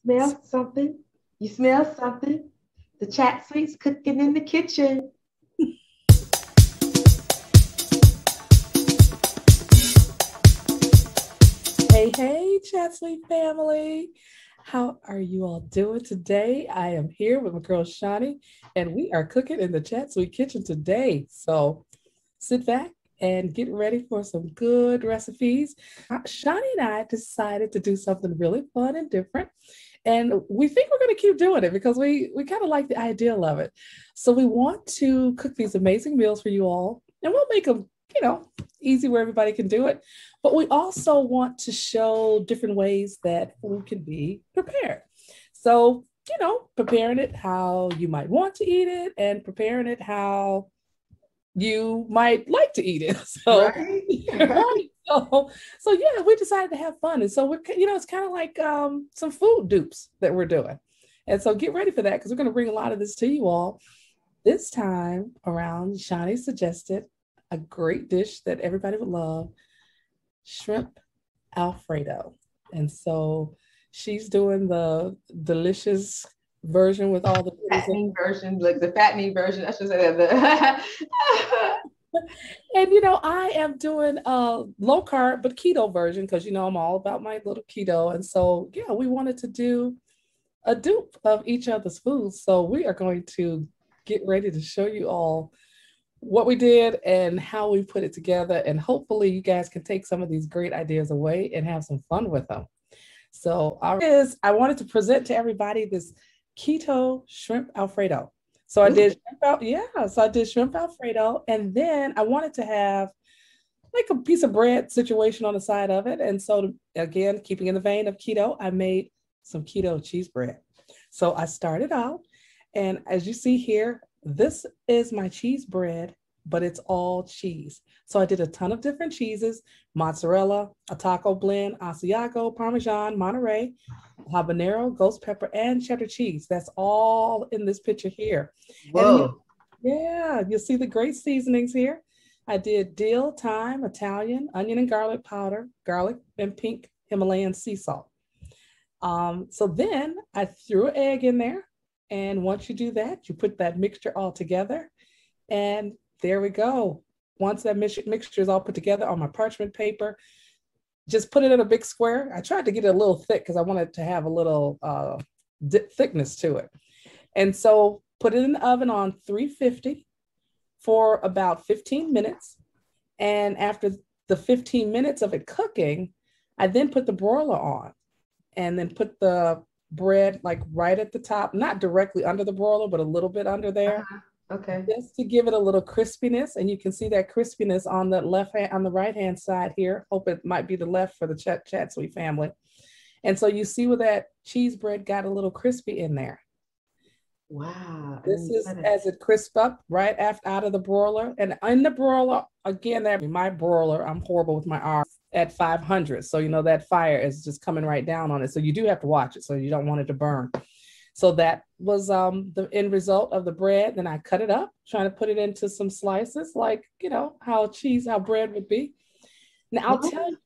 smell something? You smell something? The chat suite's cooking in the kitchen. Hey, hey, Chat Suite family. How are you all doing today? I am here with my girl Shani, and we are cooking in the Chat Suite kitchen today. So sit back and get ready for some good recipes. Shani and I decided to do something really fun and different. And we think we're going to keep doing it because we kind of like the idea of it. So we want to cook these amazing meals for you all, and we'll make them, easy where everybody can do it. But we also want to show different ways that food can be prepared. So, preparing it how you might want to eat it and preparing it how you might like to eat it. So, Right? right. So yeah, we decided to have fun. And so it's kind of like some food dupes that we're doing. And so get ready for that because we're going to bring a lot of this to you all. This time around, Shani suggested a great dish that everybody would love, shrimp Alfredo. And so she's doing the delicious version with all the fattening version, like the fattening version. I should say that. And I am doing a low carb but keto version because I'm all about my little keto. And so yeah, we wanted to do a dupe of each other's foods. So we are going to get ready to show you all what we did and how we put it together. And hopefully you guys can take some of these great ideas away and have some fun with them. So I wanted to present to everybody this keto shrimp Alfredo. So I did shrimp Alfredo, and then I wanted to have like a piece of bread situation on the side of it. And so again, keeping in the vein of keto, I made some keto cheese bread. So I started out, and as you see here, this is my cheese bread, but it's all cheese. So I did a ton of different cheeses: mozzarella, a taco blend, Asiago, Parmesan, Monterey, habanero, ghost pepper, and cheddar cheese. That's all in this picture here. Whoa. And you'll see the great seasonings here. I did dill, thyme, Italian, onion and garlic powder, garlic and pink Himalayan sea salt. So then I threw an egg in there. And once you do that, you put that mixture all together. And there we go. Once that mixture is all put together on my parchment paper, just put it in a big square. I tried to get it a little thick because I wanted to have a little thickness to it. And so put it in the oven on 350 for about 15 minutes. And after the 15 minutes of it cooking, I then put the broiler on and then put the bread like right at the top, not directly under the broiler, but a little bit under there. Okay. Just to give it a little crispiness. And you can see that crispiness on the on the right hand side here. Hope it might be the left for the Chat Suite family. And so you see where that cheese bread got a little crispy in there. Wow. This is as it crisp up right after out of the broiler. And in the broiler, again, my broiler, I'm horrible with my arm, at 500. So, that fire is just coming right down on it. So you do have to watch it. So you don't want it to burn. So that was the end result of the bread. Then I cut it up, trying to put it into some slices, like, how bread would be. Now I'll tell you,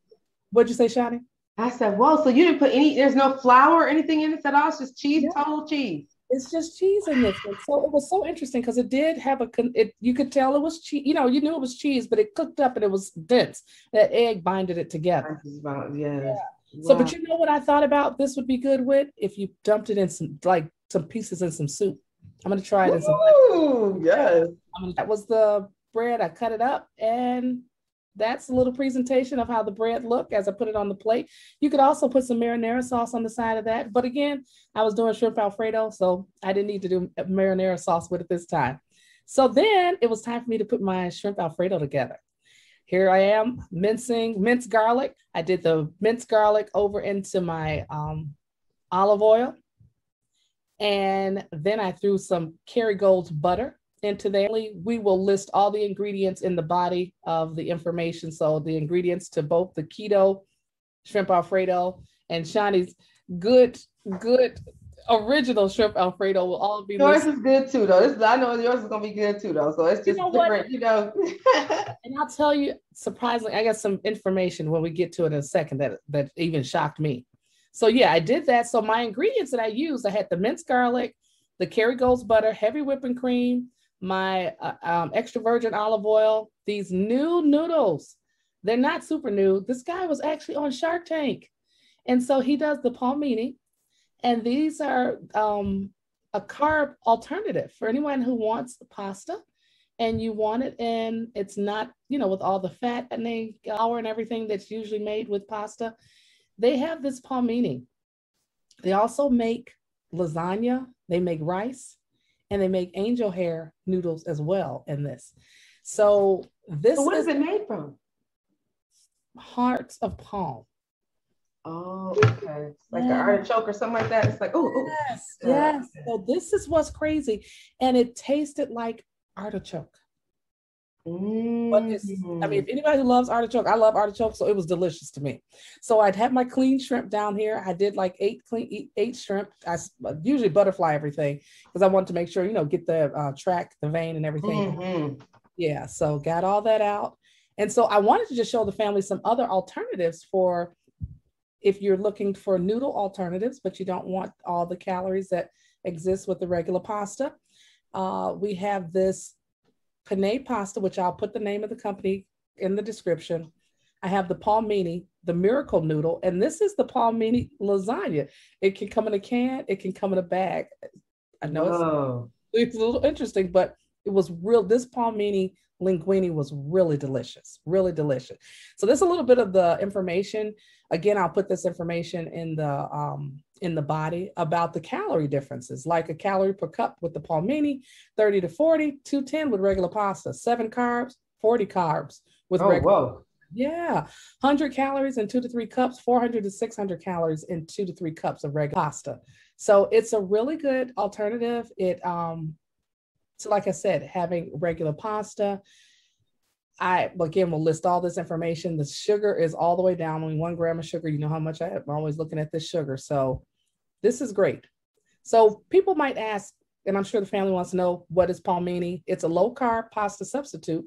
what'd you say, Shani? I said, whoa, so you didn't put there's no flour or anything in this at all? It's just cheese, total cheese. It's just cheese in this one. So it was so interesting because it did have you could tell it was cheese. You knew it was cheese, but it cooked up and it was dense. That egg binded it together. Yeah. So, but you know what I thought about this would be good with? If you dumped it in some pieces in some soup. I'm going to try it in some. Ooh, yes. That was the bread. I cut it up, and that's a little presentation of how the bread looked as I put it on the plate. You could also put some marinara sauce on the side of that. But again, I was doing shrimp Alfredo, so I didn't need to do marinara sauce with it this time. So then it was time for me to put my shrimp Alfredo together. Here I am minced garlic. I did the minced garlic over into my olive oil. And then I threw some Kerrygold butter into there. We will list all the ingredients in the body of the information. So the ingredients to both the keto shrimp Alfredo and Shani's good original shrimp Alfredo will all be yours listed. Is good too, though. I know yours is gonna be good too, though. So it's just different, And I'll tell you, surprisingly, I got some information when we get to it in a second that even shocked me. So yeah, I did that. So my ingredients that I used, I had the minced garlic, the Kerrygold butter, heavy whipping cream, my extra virgin olive oil, these new noodles. They're not super new. This guy was actually on Shark Tank. And so he does the Palmini. And these are a carb alternative for anyone who wants pasta and you want it, and it's not, with all the fat and the flour and everything that's usually made with pasta. They have this Palmini. They also make lasagna, they make rice, and they make angel hair noodles as well in this. So what is it made from? Hearts of palm. Oh, okay. It's like an artichoke or something like that. It's like, oh, yes. So this is what's crazy. And it tasted like artichoke. But if anybody who loves artichoke, I love artichoke, so it was delicious to me. So I'd have my clean shrimp down here. I did like eight shrimp. I usually butterfly everything because I wanted to make sure, get the track, the vein and everything. Yeah, so got all that out. And so I wanted to just show the family some other alternatives for if you're looking for noodle alternatives, but you don't want all the calories that exist with the regular pasta. We have this penne pasta, which I'll put the name of the company in the description. I have the Palmini, the miracle noodle, and this is the Palmini lasagna. It can come in a can, it can come in a bag. I know it's a little interesting, but it was real. This Palmini linguine was really delicious, really delicious. So there's a little bit of the information. Again, I'll put this information in the body about the calorie differences, like a calorie per cup with the Palmini, 30 to 40, 210 with regular pasta, 7 carbs, 40 carbs with regular. Whoa. Yeah, 100 calories in 2 to 3 cups, 400 to 600 calories in 2 to 3 cups of regular pasta. So it's a really good alternative. So like I said, having regular pasta, again, we'll list all this information. The sugar is all the way down. Only 1 gram of sugar. You know how much I'm always looking at this sugar. So this is great. So people might ask, and I'm sure the family wants to know, what is Palmini? It's a low carb pasta substitute,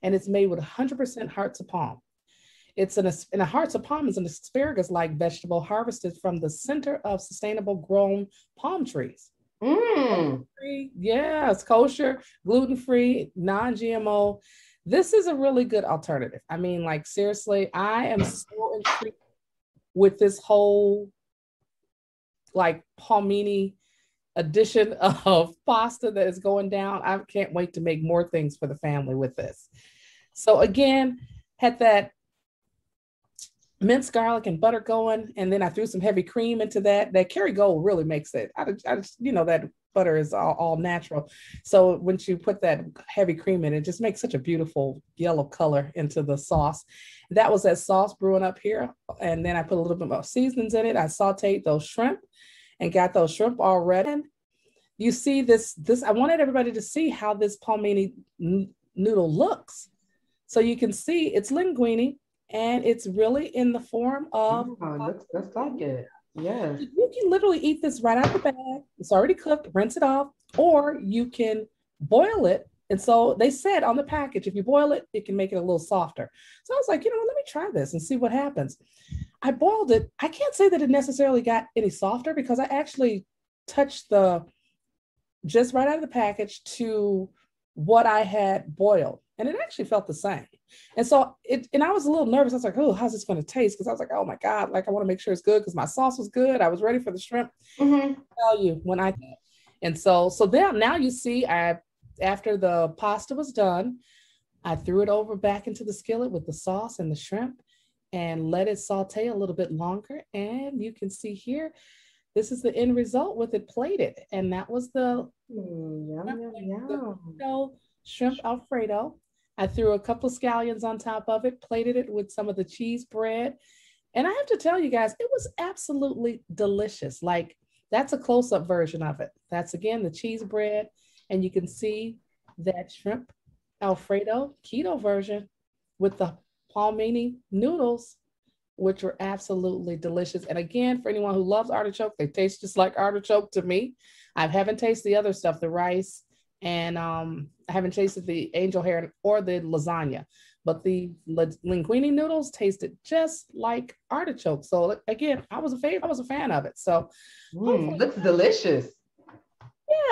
and it's made with 100% hearts of palm. And a hearts of palm is an asparagus-like vegetable harvested from the center of sustainable grown palm trees. Yeah, it's kosher, gluten-free, non-GMO. This is a really good alternative. I mean, like, seriously, I am so intrigued with this whole like Palmini addition of pasta that is going down. I can't wait to make more things for the family with this. So again, had that minced garlic and butter going, and then I threw some heavy cream into that. That Kerrygold really makes it. I just, that butter is all natural. So when you put that heavy cream in, it just makes such a beautiful yellow color into the sauce. That was that sauce brewing up here. And then I put a little bit more seasonings in it. I sauteed those shrimp and got those shrimp all ready. And you see this, I wanted everybody to see how this Palmini noodle looks. So you can see it's linguine, and it's really in the form of. Oh, looks like it. Yes. You can literally eat this right out of the bag. It's already cooked, rinse it off, or you can boil it. And so they said on the package, if you boil it, it can make it a little softer. So I was like, let me try this and see what happens. I boiled it. I can't say that it necessarily got any softer because I actually touched just right out of the package to what I had boiled. And it actually felt the same. And so and I was a little nervous. I was like, oh, how's this going to taste? Because I was like, oh my God, like I want to make sure it's good because my sauce was good. I was ready for the shrimp. I'll tell you when and so then now you see, after the pasta was done, I threw it over back into the skillet with the sauce and the shrimp and let it saute a little bit longer. And you can see here, this is the end result with it plated. And that was the shrimp Alfredo. I threw a couple of scallions on top of it, plated it with some of the cheese bread. And I have to tell you guys, it was absolutely delicious. Like, that's a close-up version of it. That's, again, the cheese bread. And you can see that shrimp Alfredo keto version with the Palmini noodles, which were absolutely delicious. And again, for anyone who loves artichoke, they taste just like artichoke to me. I haven't tasted the other stuff, the rice, and I haven't tasted the angel hair or the lasagna, but the linguine noodles tasted just like artichoke. So again, I was a fan of it. So looks delicious.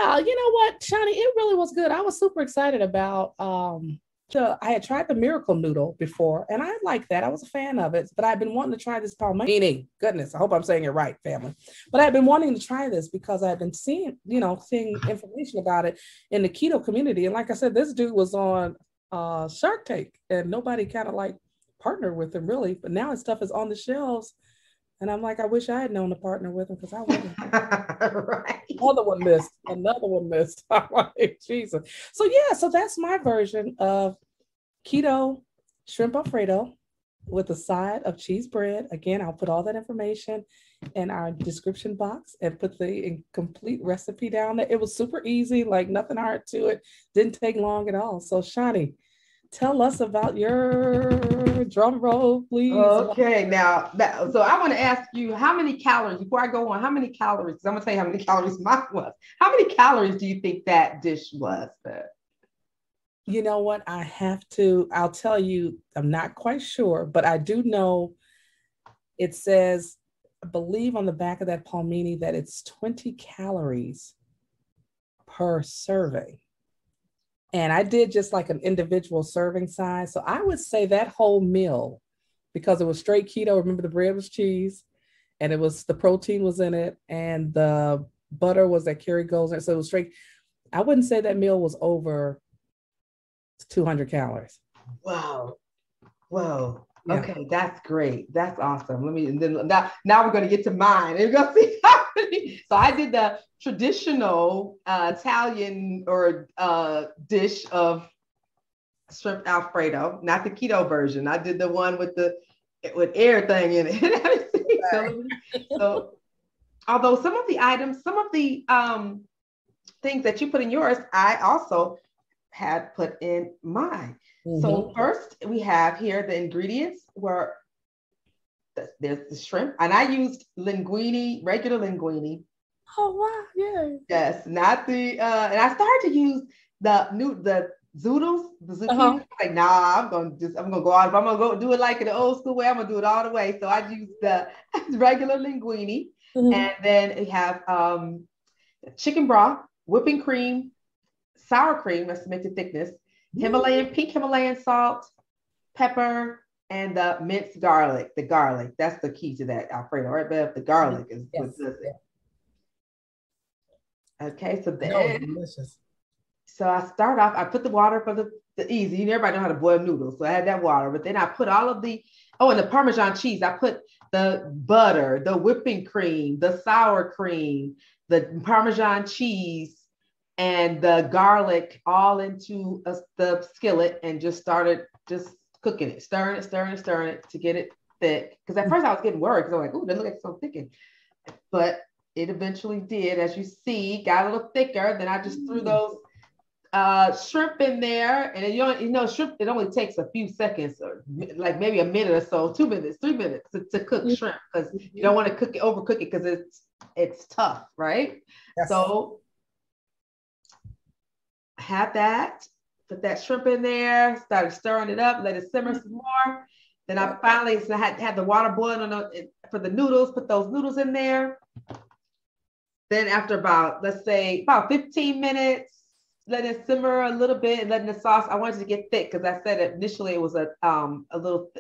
Yeah, you know what, Shani, it really was good. I was super excited about I had tried the miracle noodle before, and I liked that. I was a fan of it, but I've been wanting to try this Palmini. Goodness, I hope I'm saying it right, family. But I've been wanting to try this because I've been seeing information about it in the keto community. And like I said, this dude was on Shark Tank, and nobody kind of like partnered with him really. But now his stuff is on the shelves. And I'm like, I wish I had known to partner with him because I wouldn't. Right. Another one missed. I'm like, Jesus. So yeah, so that's my version of keto shrimp Alfredo with a side of cheese bread. Again, I'll put all that information in our description box and put the complete recipe down there. It was super easy, like nothing hard to it. Didn't take long at all. So Shani, tell us about your drum roll, please. Okay, now, so I want to ask you how many calories, before I go on, how many calories, because I'm going to tell you how many calories mine was. How many calories do you think that dish was? You know what? I'll tell you, I'm not quite sure, but I do know it says, I believe on the back of that Palmini that it's 20 calories per serving. And I did just like an individual serving size. So I would say that whole meal, because it was straight keto, remember the bread was cheese and the protein was in it and the butter was that kerrygold. So it was straight. I wouldn't say that meal was over 200 calories. Wow. Whoa. Yeah. Okay, that's great. That's awesome. Now we're going to get to mine. And we're going to see how many. So I did the traditional Italian or dish of shrimp Alfredo, not the keto version. I did the one with everything in it. So although some of the items, some of the things that you put in yours, I also had put in mine. Mm-hmm. So first we have here the ingredients were, there's the shrimp, and I used linguine, regular linguine. Oh wow, yeah. Yes, not the and I started to use the zoodles, the zucchini. Like, nah, I'm gonna go out. If I'm gonna go do it like in the old school way, I'm gonna do it all the way. So I used the regular linguine, and then we have chicken broth, whipping cream, sour cream, that's to make the thickness, pink Himalayan salt, pepper, and the minced garlic. The garlic, that's the key to that Alfredo, right, Bev? The garlic is what does it. Okay, so then, so I start off, I put the water for the easy, everybody know how to boil noodles. So I had that water, but then I put all of and the Parmesan cheese, I put the butter, the whipping cream, the sour cream, the Parmesan cheese, and the garlic all into the skillet and just started cooking it, stirring it to get it thick. Because at first I was getting worried because I was like, "Ooh, that looks like so thickened." But it eventually did, as you see, got a little thicker. Then I just threw those shrimp in there, and then shrimp, it only takes a few seconds, or like maybe a minute or so, 2 minutes, 3 minutes to cook shrimp, because you don't want to overcook it because it's tough, right? Yes. So had that, put that shrimp in there, started stirring it up, let it simmer some more. Then I finally had the water boiling for the noodles, put those noodles in there. Then after about 15 minutes, let it simmer a little bit and letting the sauce, I wanted to get thick because I said initially it was a little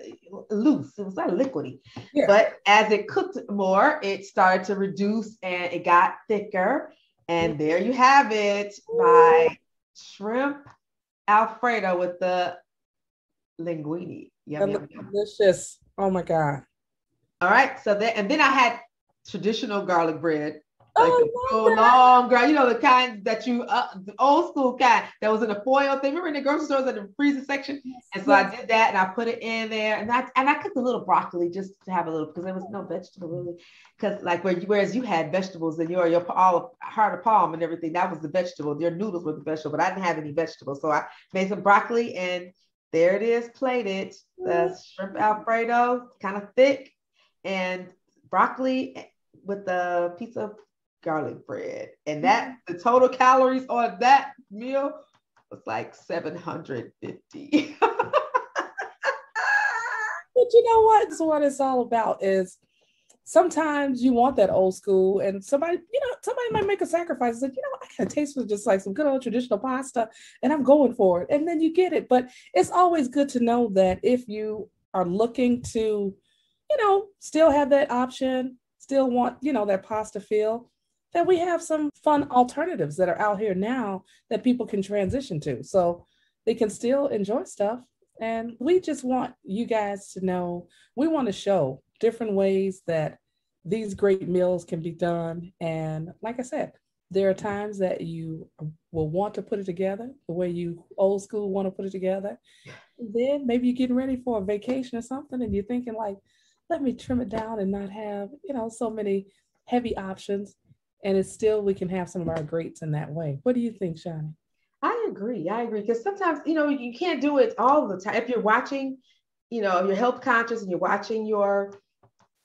loose. It was not liquidy. Yeah. But as it cooked more, it started to reduce and it got thicker. And there you have it, my shrimp Alfredo with the linguine. Yum. Delicious. Oh my God. All right. So then I had traditional garlic bread. Like long girl, the kind that the old school kind that was in the foil thing. Remember in the grocery stores in the freezer section? And so I did that and I put it in there, and I cooked a little broccoli just to have a little, because there was no vegetable really. Because like whereas you had vegetables in your all heart of palm and everything, that was the vegetable. Your noodles were the vegetable, but I didn't have any vegetables. So I made some broccoli, and there it is, plated. The shrimp Alfredo, kind of thick, and broccoli with the piece of garlic bread, and the total calories on that meal was like 750. But you know what? That's what it's all about is sometimes you want that old school and somebody might make a sacrifice. Like, I can taste for just like some good old traditional pasta and I'm going for it. And then you get it. But it's always good to know that if you are looking to, still have that option, still want, that pasta feel, that we have some fun alternatives that are out here now that people can transition to. So they can still enjoy stuff. And we just want you guys to know, we want to show different ways that these great meals can be done. And like I said, there are times that you will want to put it together the way you old school want to put it together. And then maybe you're getting ready for a vacation or something and you're thinking like, let me trim it down and not have, so many heavy options. And it's still, we can have some of our greats in that way. What do you think, Shani? I agree. Because sometimes, you can't do it all the time. If you're watching, you're health conscious and you're watching your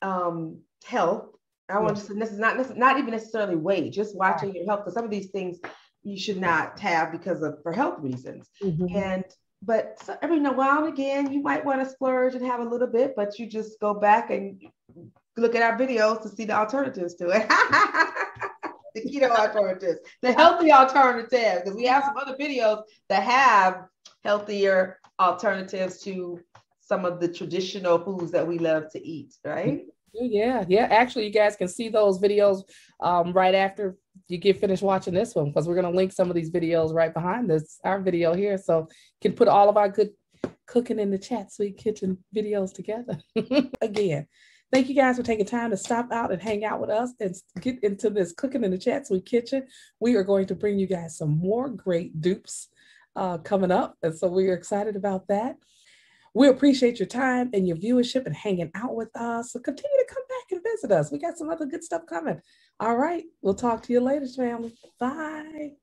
health. I want to say this is not even necessarily weight, just watching your health, because some of these things you should not have for health reasons. Mm-hmm. But every now and again, you might want to splurge and have a little bit, but you just go back and look at our videos to see the alternatives to it. The keto alternatives, the healthy alternatives, because we have some other videos that have healthier alternatives to some of the traditional foods that we love to eat, right? Yeah. Actually, you guys can see those videos right after you get finished watching this one, because we're going to link some of these videos right behind our video here. So you can put all of our good cooking in the chat, sweet kitchen videos together. Again, thank you guys for taking time to stop out and hang out with us and get into this cooking in the chat, sweet kitchen. We are going to bring you guys some more great dupes coming up. And so we're excited about that. We appreciate your time and your viewership and hanging out with us. So continue to come back and visit us. We got some other good stuff coming. All right. We'll talk to you later, family. Bye.